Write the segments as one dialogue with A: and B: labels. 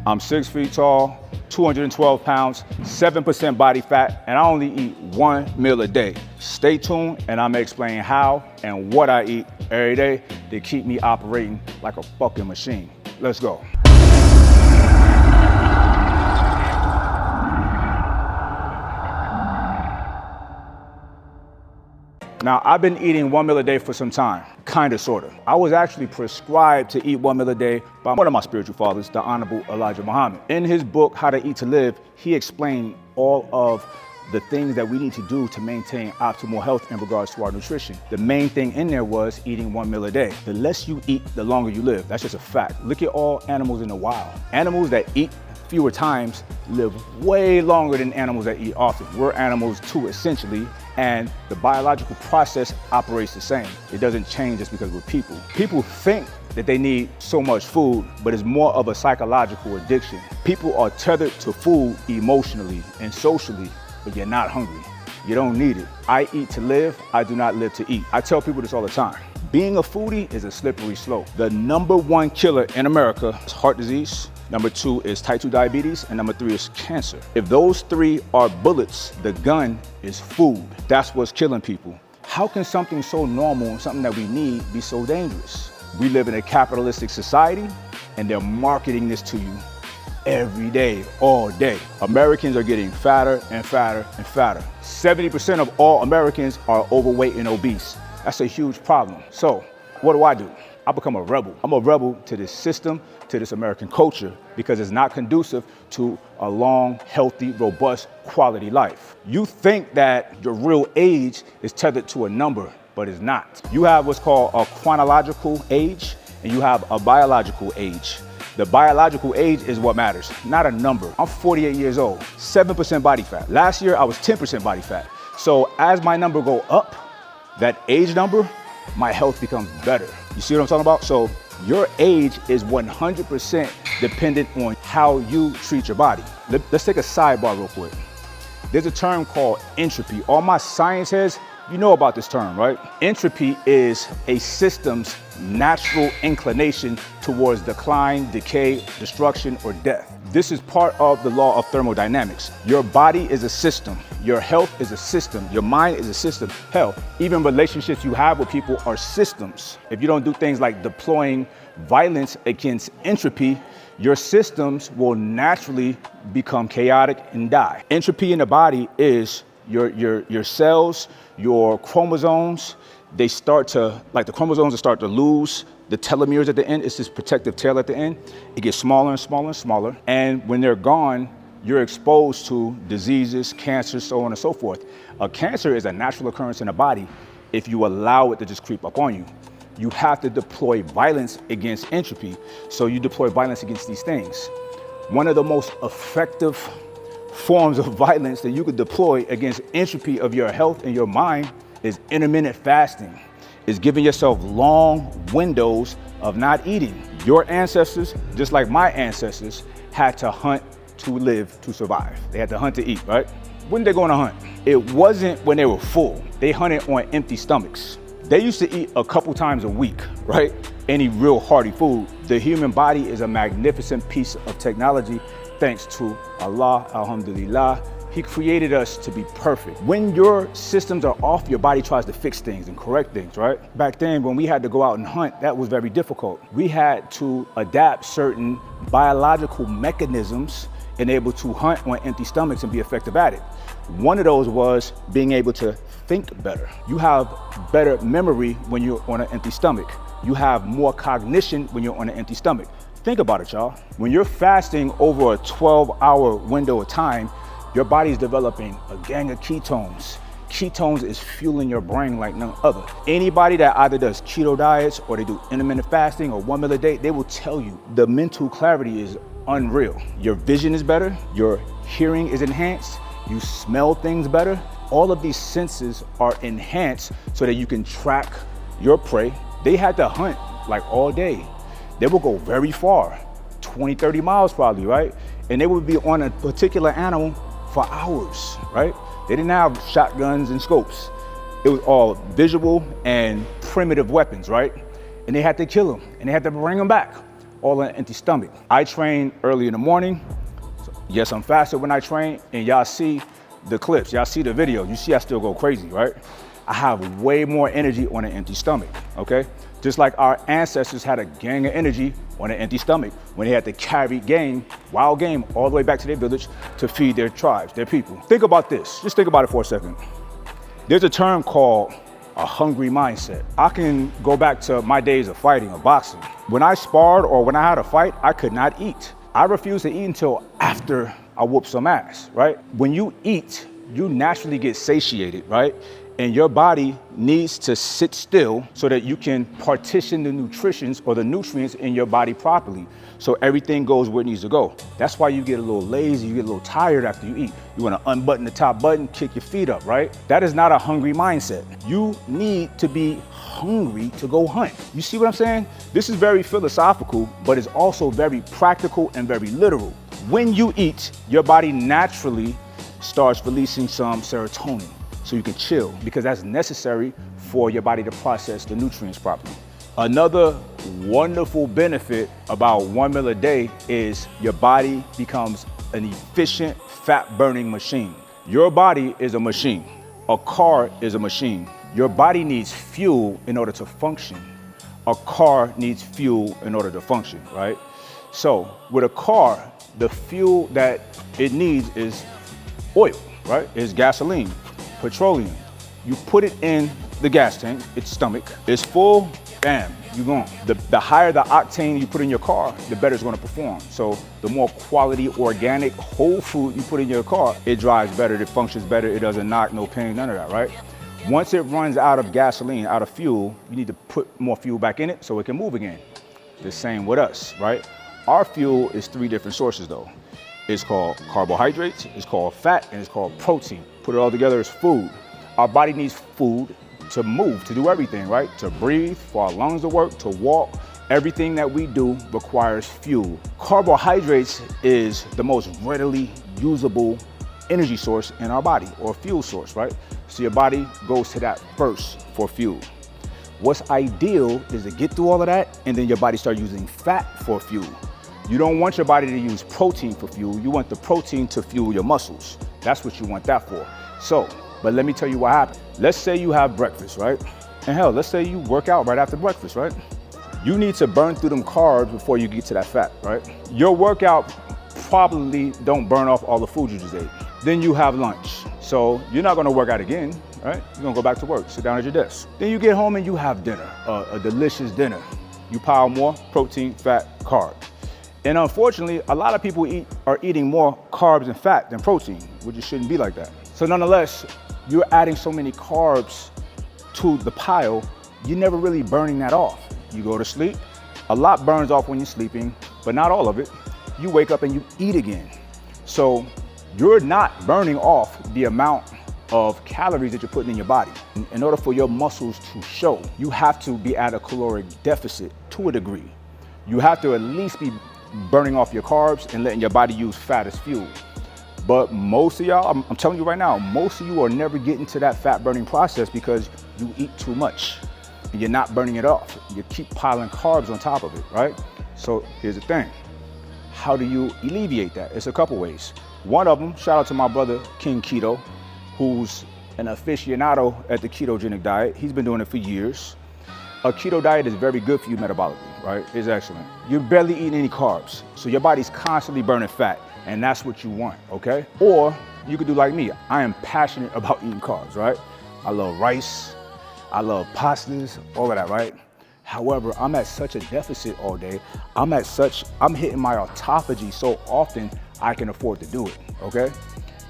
A: I'm 6 feet tall, 212 pounds, 7% body fat, and I only eat 1 meal a day. Stay tuned, and I'm gonna explain how and what I eat every day to keep me operating like a fucking machine. Let's go. Now, I've been eating 1 meal a day for some time, kinda, sorta. I was actually prescribed to eat 1 meal a day by one of my spiritual fathers, the Honorable Elijah Muhammad. In his book, How to Eat to Live, he explained all of the things that we need to do to maintain optimal health in regards to our nutrition. The main thing in there was eating 1 meal a day. The less you eat, the longer you live. That's just a fact. Look at all animals in the wild. Animals that eat fewer times live way longer than animals that eat often. We're animals too, essentially, and the biological process operates the same. It doesn't change just because we're people. People think that they need so much food, but it's more of a psychological addiction. People are tethered to food emotionally and socially, but you're not hungry. You don't need it. I eat to live, I do not live to eat. I tell people this all the time. Being a foodie is a slippery slope. The #1 killer in America is heart disease. Number 2 is type 2 diabetes, and number 3 is cancer. If those 3 are bullets, the gun is food. That's what's killing people. How can something so normal and something that we need be so dangerous? We live in a capitalistic society, and they're marketing this to you every day, all day. Americans are getting fatter and fatter and fatter. 70% of all Americans are overweight and obese. That's a huge problem. So what do? I become a rebel. I'm a rebel to this system, to this American culture, because it's not conducive to a long, healthy, robust, quality life. You think that your real age is tethered to a number, but it's not. You have what's called a chronological age, and you have a biological age. The biological age is what matters, not a number. I'm 48 years old, 7% body fat. Last year, I was 10% body fat. So as my number go up, that age number, my health becomes better. You see what I'm talking about? So your age is 100% dependent on how you treat your body. Let's take a sidebar real quick. There's a term called entropy. All my science heads, you know about this term, right? Entropy is a system's natural inclination towards decline, decay, destruction, or death. This is part of the law of thermodynamics. Your body is a system. Your health is a system. Your mind is a system. Hell, even relationships you have with people are systems. If you don't do things like deploying violence against entropy, your systems will naturally become chaotic and die. Entropy in the body is your cells, your chromosomes. They start to, like the chromosomes will start to lose the telomeres at the end. It's this protective tail at the end. It gets smaller and smaller and smaller. And when they're gone, you're exposed to diseases, cancer, so on and so forth. A cancer is a natural occurrence in the body if you allow it to just creep up on you. You have to deploy violence against entropy. So you deploy violence against these things. One of the most effective forms of violence that you could deploy against entropy of your health and your mind is intermittent fasting. Is giving yourself long windows of not eating. Your ancestors, just like my ancestors, had to hunt to live, to survive. They had to hunt to eat, right? When did they go on a hunt? It wasn't when they were full. They hunted on empty stomachs. They used to eat a couple times a week, right? Any real hearty food. The human body is a magnificent piece of technology thanks to Allah, alhamdulillah. He created us to be perfect. When your systems are off, your body tries to fix things and correct things, right? Back then, when we had to go out and hunt, that was very difficult. We had to adapt certain biological mechanisms and able to hunt on empty stomachs and be effective at it. One of those was being able to think better. You have better memory when you're on an empty stomach. You have more cognition when you're on an empty stomach. Think about it, y'all. When you're fasting over a 12-hour window of time, your body's developing a gang of ketones. Ketones is fueling your brain like none other. Anybody that either does keto diets or they do intermittent fasting or 1 meal a day, they will tell you the mental clarity is unreal. Your vision is better, your hearing is enhanced, you smell things better. All of these senses are enhanced so that you can track your prey. They had to hunt like all day. They will go very far, 20, 30 miles probably, right? And they would be on a particular animal for hours, right? They didn't have shotguns and scopes. It was all visual and primitive weapons, right? And they had to kill them and they had to bring them back. all on an empty stomach. I train early in the morning. So yes, I'm faster when I train, and y'all see the clips, y'all see the video. You see I still go crazy, right? I have way more energy on an empty stomach, okay? Just like our ancestors had a gang of energy on an empty stomach when they had to carry game, wild game, all the way back to their village to feed their tribes, their people. Think about this, just think about it for a second. There's a term called a hungry mindset. I can go back to my days of fighting or boxing. When I sparred or when I had a fight, I could not eat. I refused to eat until after I whooped some ass, right? When you eat, you naturally get satiated, right? And your body needs to sit still so that you can partition the nutrients or the nutrients in your body properly. So everything goes where it needs to go. That's why you get a little lazy, you get a little tired after you eat. You wanna unbutton the top button, kick your feet up, right? That is not a hungry mindset. You need to be hungry to go hunt. You see what I'm saying? This is very philosophical, but it's also very practical and very literal. When you eat, your body naturally starts releasing some serotonin, so you can chill, because that's necessary for your body to process the nutrients properly. Another wonderful benefit about 1 meal a day is your body becomes an efficient fat burning machine. Your body is a machine. A car is a machine. Your body needs fuel in order to function. A car needs fuel in order to function, right? So with a car, the fuel that it needs is oil, right? It's gasoline. Petroleum. You put it in the gas tank, its stomach, it's full, bam, you're gone. The higher the octane you put in your car, the better it's gonna perform. So the more quality, organic, whole food you put in your car, it drives better, it functions better, it doesn't knock, no pain, none of that, right? Once it runs out of gasoline, out of fuel, you need to put more fuel back in it so it can move again. The same with us, right? Our fuel is 3 different sources though. It's called carbohydrates, it's called fat, and it's called protein. Put it all together as food. Our body needs food to move, to do everything, right? To breathe, for our lungs to work, to walk. Everything that we do requires fuel. Carbohydrates is the most readily usable energy source in our body, or fuel source, right? So your body goes to that first for fuel. What's ideal is to get through all of that, and then your body start using fat for fuel. You don't want your body to use protein for fuel. You want the protein to fuel your muscles. That's what you want that for. So, but let me tell you what happens. Let's say you have breakfast, right? And hell, let's say you work out right after breakfast, right? You need to burn through them carbs before you get to that fat, right? Your workout probably don't burn off all the food you just ate. Then you have lunch. So you're not gonna work out again, right? You're gonna go back to work, sit down at your desk. Then you get home and you have dinner, a delicious dinner. You pile more protein, fat, carb. And unfortunately, a lot of people are eating more carbs and fat than protein, which it shouldn't be like that. So nonetheless, you're adding so many carbs to the pile, you're never really burning that off. You go to sleep, a lot burns off when you're sleeping, but not all of it. You wake up and you eat again. So you're not burning off the amount of calories that you're putting in your body. In order for your muscles to show, you have to be at a caloric deficit to a degree. You have to at least be burning off your carbs and letting your body use fat as fuel. But most of y'all, I'm telling you right now, most of you are never getting to that fat burning process because you eat too much and you're not burning it off. You keep piling carbs on top of it, right? So here's the thing. How do you alleviate that? It's a couple ways. One of them, shout out to my brother, King Keto, who's an aficionado at the ketogenic diet. He's been doing it for years. A keto diet is very good for you metabolically, right? It's excellent. You're barely eating any carbs, so your body's constantly burning fat, and that's what you want, okay? Or you could do like me. I am passionate about eating carbs, right? I love rice, I love pastas, all of that, right? However, I'm at such a deficit all day. I'm hitting my autophagy so often I can afford to do it, okay?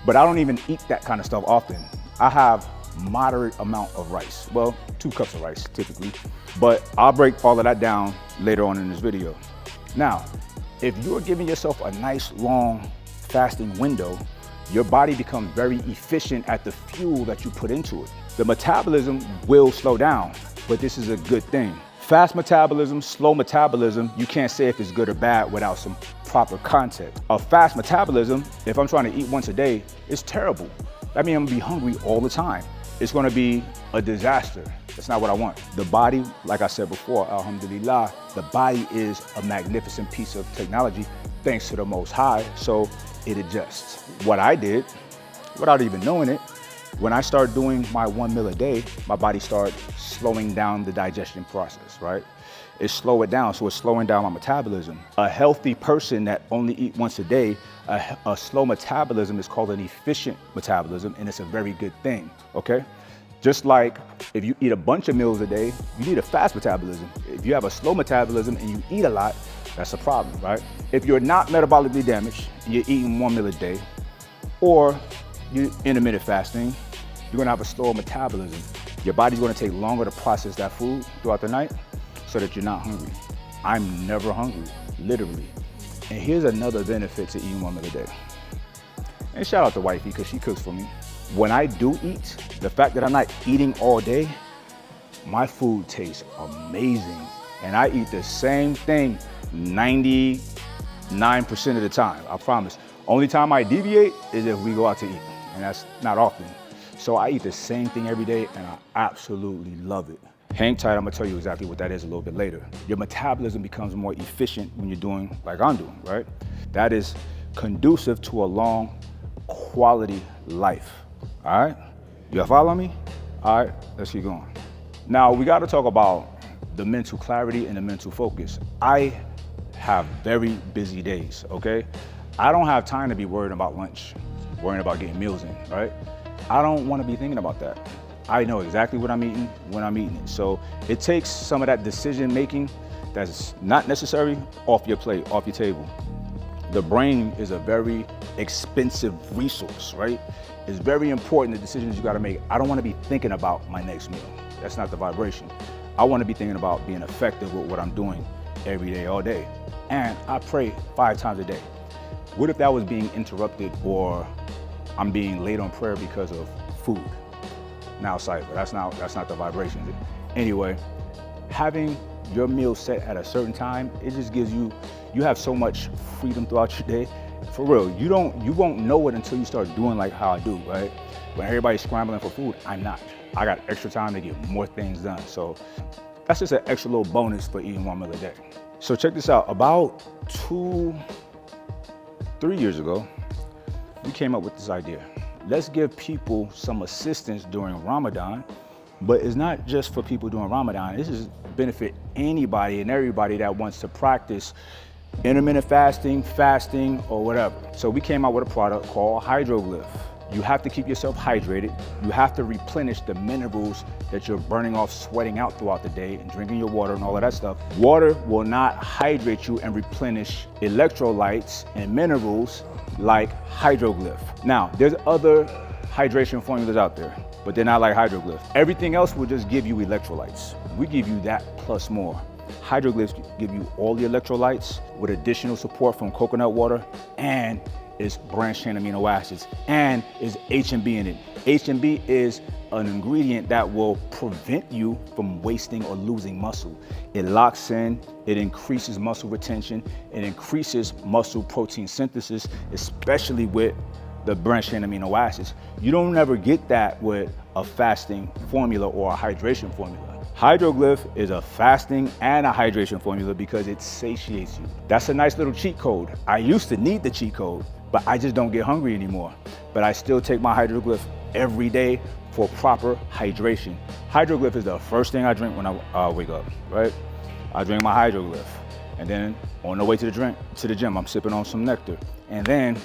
A: But I don't even eat that kind of stuff often. I have moderate amount of rice. Well, 2 cups of rice typically, but I'll break all of that down later on in this video. Now, if you're giving yourself a nice long fasting window, your body becomes very efficient at the fuel that you put into it. The metabolism will slow down, but this is a good thing. Fast metabolism, slow metabolism, you can't say if it's good or bad without some proper context. A fast metabolism, if I'm trying to eat once a day, it's terrible. That means I'm gonna be hungry all the time. It's gonna be a disaster. That's not what I want. The body, like I said before, alhamdulillah, the body is a magnificent piece of technology thanks to the Most High, so it adjusts. What I did, without even knowing it, when I started doing my 1 meal a day, my body started slowing down the digestion process, right? It slowed it down, so it's slowing down my metabolism. A healthy person that only eat once a day, a slow metabolism is called an efficient metabolism, and it's a very good thing, okay? Just like if you eat a bunch of meals a day, you need a fast metabolism. If you have a slow metabolism and you eat a lot, that's a problem, right? If you're not metabolically damaged, and you're eating 1 meal a day, or you're intermittent fasting, you're gonna have a slower metabolism. Your body's gonna take longer to process that food throughout the night so that you're not hungry. I'm never hungry, literally. And here's another benefit to eating 1 meal a day. And shout out to wifey, because she cooks for me. When I do eat, the fact that I'm not eating all day, my food tastes amazing. And I eat the same thing 99% of the time, I promise. Only time I deviate is if we go out to eat, and that's not often. So I eat the same thing every day, and I absolutely love it. Hang tight, I'm gonna tell you exactly what that is a little bit later. Your metabolism becomes more efficient when you're doing like I'm doing, right? That is conducive to a long quality life, all right? You follow me? All right, let's keep going. Now, we gotta talk about the mental clarity and the mental focus. I have very busy days, okay? I don't have time to be worried about lunch, worrying about getting meals in, right? I don't wanna be thinking about that. I know exactly what I'm eating when I'm eating it. So it takes some of that decision making that's not necessary off your plate, off your table. The brain is a very expensive resource, right? It's very important, the decisions you gotta make. I don't wanna be thinking about my next meal. That's not the vibration. I wanna be thinking about being effective with what I'm doing every day, all day. And I pray 5 times a day. What if that was being interrupted, or I'm being late on prayer because of food? Now cipher, that's not the vibration. Anyway, having your meal set at a certain time, it just gives you have so much freedom throughout your day. For real, you won't know it until you start doing like how I do, right? When everybody's scrambling for food, I'm not. I got extra time to get more things done. So that's just an extra little bonus for eating 1 meal a day. So check this out, about 2-3 years ago, we came up with this idea. Let's give people some assistance during Ramadan, but it's not just for people during Ramadan. This is benefit anybody and everybody that wants to practice intermittent fasting, or whatever. So we came out with a product called Hydroglyph. You have to keep yourself hydrated. You have to replenish the minerals that you're burning off, sweating out throughout the day, and drinking your water and all of that stuff. Water will not hydrate you and replenish electrolytes and minerals like Hydroglyph. Now, there's other hydration formulas out there, but they're not like Hydroglyph. Everything else will just give you electrolytes. We give you that plus more. Hydroglyphs give you all the electrolytes with additional support from coconut water, and it's branched chain amino acids, and is H&B in it. H&B is an ingredient that will prevent you from wasting or losing muscle. It locks in, it increases muscle retention, it increases muscle protein synthesis, especially with the branched chain amino acids. You don't ever get that with a fasting formula or a hydration formula. Hydroglyph is a fasting and a hydration formula because it satiates you. That's a nice little cheat code. I used to need the cheat code, but I just don't get hungry anymore. But I still take my Hydroglyph every day for proper hydration. Hydroglyph is the first thing I drink when I wake up, right? I drink my Hydroglyph, and then on the way to the gym, I'm sipping on some nectar. And then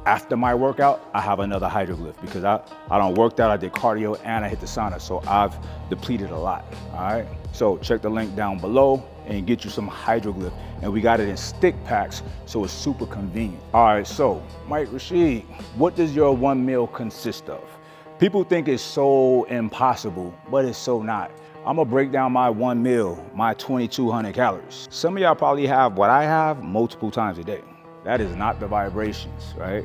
A: after my workout, I have another Hydroglyph because I don't work out, I did cardio, and I hit the sauna, so I've depleted a lot, all right? So check the link down below and get you some Hydroglyph. And we got it in stick packs, so it's super convenient. All right, so Mike Rashid, what does your 1 meal consist of? People think it's so impossible, but it's so not. I'm gonna break down my 1 meal, my 2,200 calories. Some of y'all probably have what I have multiple times a day. That is not the vibrations, right?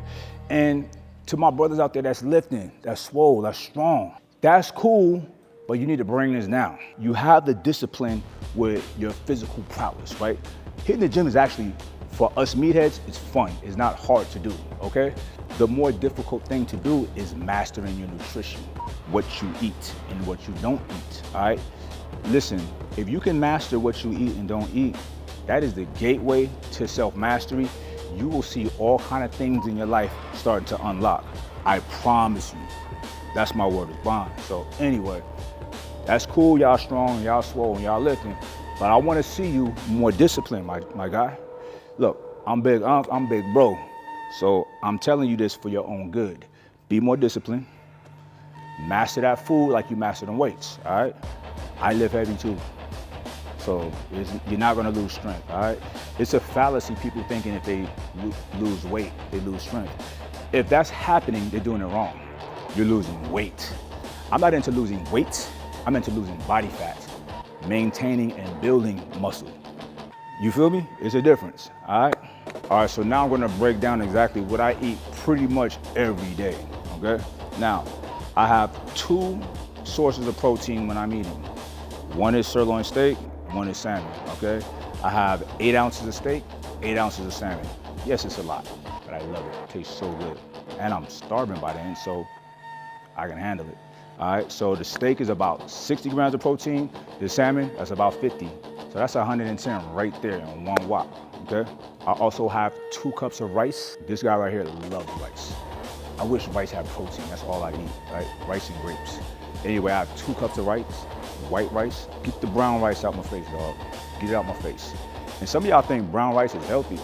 A: And to my brothers out there that's lifting, that's swole, that's strong, that's cool, but you need to bring this down. You have the discipline with your physical prowess, right? Hitting the gym is actually, for us meatheads, it's fun. It's not hard to do, okay? The more difficult thing to do is mastering your nutrition, what you eat and what you don't eat, all right? Listen, if you can master what you eat and don't eat, that is the gateway to self-mastery. You will see all kind of things in your life starting to unlock. I promise you. That's my word is bond. So anyway, that's cool, y'all strong, y'all swole, y'all lifting, but I want to see you more disciplined, my guy. Look, I'm big bro. So I'm telling you this for your own good. Be more disciplined. Master that food like you master them weights, all right? I lift heavy too. So you're not gonna lose strength, all right? It's a fallacy, people thinking if they lose weight, they lose strength. If that's happening, they're doing it wrong. You're losing weight. I'm not into losing weight, I'm into losing body fat, maintaining and building muscle. You feel me? It's a difference, all right? All right, so now I'm gonna break down exactly what I eat pretty much every day, okay? Now, I have 2 sources of protein when I'm eating. One is sirloin steak, one is salmon, okay? I have 8 ounces of steak, 8 ounces of salmon. Yes, it's a lot, but I love it. It tastes so good. And I'm starving by then, so I can handle it. All right, so the steak is about 60 grams of protein. The salmon, that's about 50. So that's 110 right there in one wok, okay? I also have 2 cups of rice. This guy right here loves rice. I wish rice had protein, that's all I eat, right? Rice and grapes. Anyway, I have 2 cups of rice, white rice. Get the brown rice out my face, dog. Get it out my face. And some of y'all think brown rice is healthier.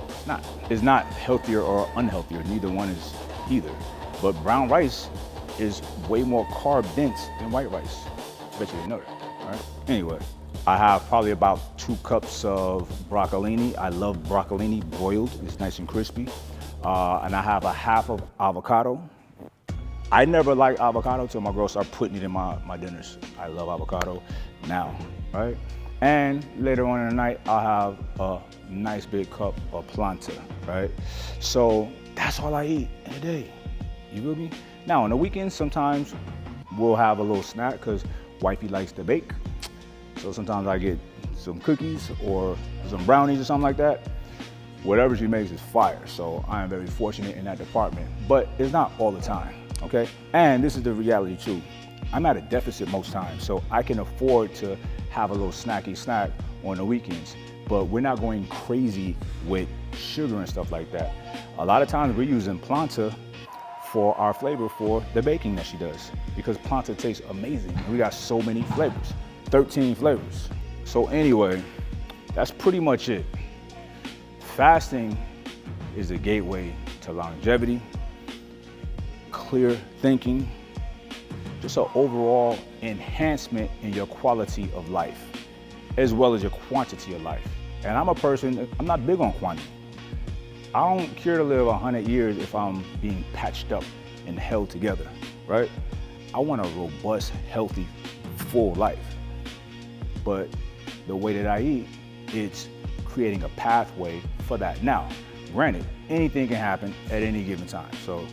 A: It's not. It's not healthier or unhealthier, neither one is either. But brown rice is way more carb dense than white rice. Bet you didn't know that, right? Anyway, I have probably about 2 cups of broccolini. I love broccolini boiled, it's nice and crispy. And I have a half of avocado. I never liked avocado until my girl started putting it in my dinners. I love avocado now, right? And later on in the night, I'll have a nice big cup of Planta, right? So that's all I eat in a day, you feel me? Now on the weekends, sometimes we'll have a little snack because wifey likes to bake. So sometimes I get some cookies or some brownies or something like that. Whatever she makes is fire, so I am very fortunate in that department, but it's not all the time, okay? And this is the reality too. I'm at a deficit most times, so I can afford to have a little snacky snack on the weekends, but we're not going crazy with sugar and stuff like that. A lot of times we're using Planta for our flavor for the baking that she does, because Planta tastes amazing. We got so many flavors, 13 flavors. So anyway, that's pretty much it. Fasting is the gateway to longevity, clear thinking, just an overall enhancement in your quality of life, as well as your quantity of life. And I'm a person, I'm not big on quantity. I don't care to live 100 years if I'm being patched up and held together, right? I want a robust, healthy, full life. But the way that I eat, it's creating a pathway for that. Now, granted, anything can happen at any given time, so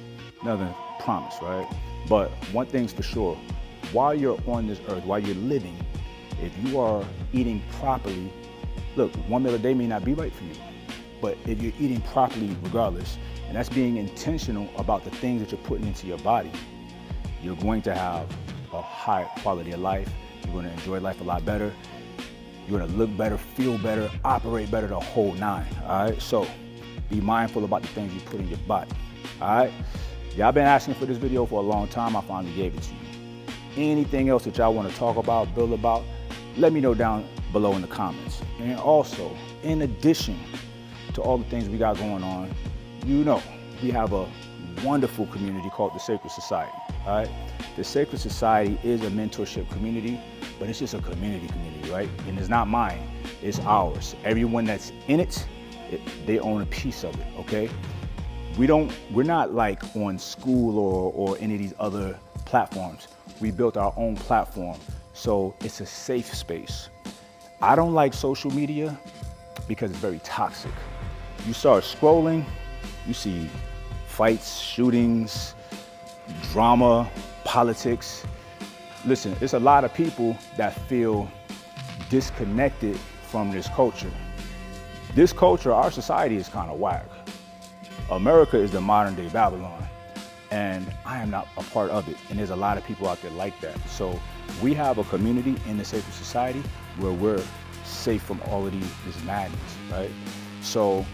A: nothing promised, right? But one thing's for sure, while you're on this earth, while you're living, if you are eating properly, look, 1 meal a day may not be right for you, but if you're eating properly regardless, and that's being intentional about the things that you're putting into your body, you're going to have a high quality of life. You're going to enjoy life a lot better. You're gonna look better, feel better, operate better, the whole 9, all right? So be mindful about the things you put in your body, all right? Y'all been asking for this video for a long time, I finally gave it to you. Anything else that y'all wanna talk about, build about, let me know down below in the comments. And also, in addition to all the things we got going on, you know, we have a wonderful community called the Sacred Society, all right? The Sacred Society is a mentorship community, but it's just a community, right? And it's not mine, it's ours. Everyone that's in it, they own a piece of it, okay? We're not like on school or any of these other platforms. We built our own platform, so it's a safe space. I don't like social media because it's very toxic. You start scrolling, you see fights, shootings, drama, politics. Listen, it's a lot of people that feel disconnected from this culture. This culture, our society is kind of whack. America is the modern day Babylon, and I am not a part of it. And there's a lot of people out there like that. So we have a community in the Sacred Society where we're safe from all of this madness, right? So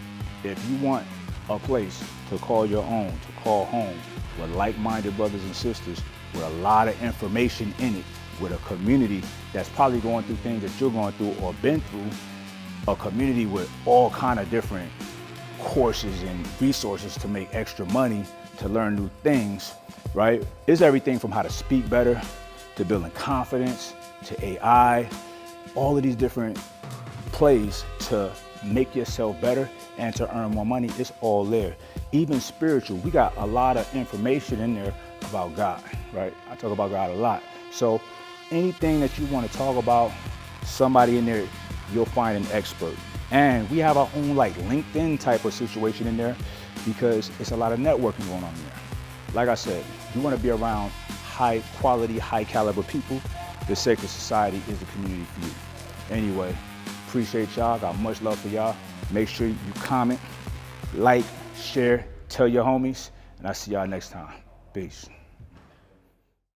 A: if you want a place to call your own, to call home, with like-minded brothers and sisters, with a lot of information in it, with a community that's probably going through things that you're going through or been through, a community with all kind of different courses and resources to make extra money, to learn new things, right? It's everything from how to speak better, to building confidence, to AI, all of these different plays to make yourself better and to earn more money. It's all there. Even spiritual, we got a lot of information in there about God, right? I talk about God a lot. So anything that you want to talk about, somebody in there, you'll find an expert. And we have our own like LinkedIn type of situation in there because it's a lot of networking going on there. Like I said, you want to be around high quality, high caliber people, the Sacred Society is the community for you. Anyway, appreciate y'all, got much love for y'all. Make sure you comment, like, share, tell your homies, and I'll see y'all next time. Peace.